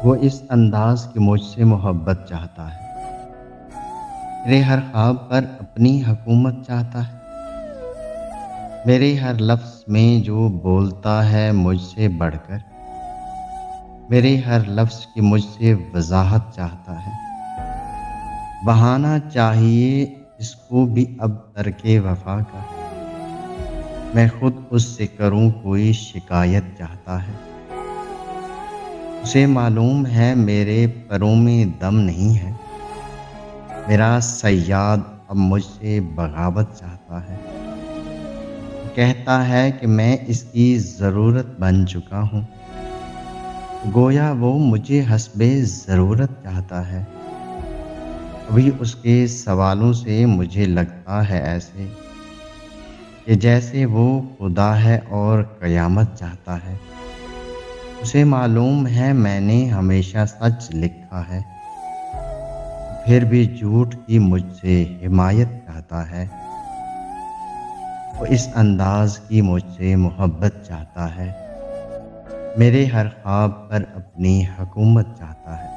وہ اس انداز کی مجھ سے محبت چاہتا ہے، میرے ہر خواب پر اپنی حکومت چاہتا ہے، میرے ہر لفظ میں جو بولتا ہے مجھ سے بڑھ کر، میرے ہر لفظ کی مجھ سے وضاحت چاہتا ہے۔ بہانہ چاہیے اس کو بھی اب ترک وفا کا، میں خود اس سے کروں کوئی شکایت چاہتا ہے۔ اسے معلوم ہے میرے پروں میں دم نہیں ہے، میرا صیاد اب مجھ سے بغاوت چاہتا ہے۔ وہ کہتا ہے کہ میں اس کی ضرورت بن چکا ہوں، گویا وہ مجھے حسب ضرورت چاہتا ہے۔ ابھی اس کے سوالوں سے مجھے لگتا ہے ایسے کہ جیسے وہ خدا ہے اور قیامت چاہتا ہے۔ اسے معلوم ہے میں نے ہمیشہ سچ لکھا ہے، پھر بھی جھوٹ کی مجھ سے حمایت چاہتا ہے۔ وہ اس انداز کی مجھ سے محبت چاہتا ہے، میرے ہر خواب پر اپنی حکومت چاہتا ہے۔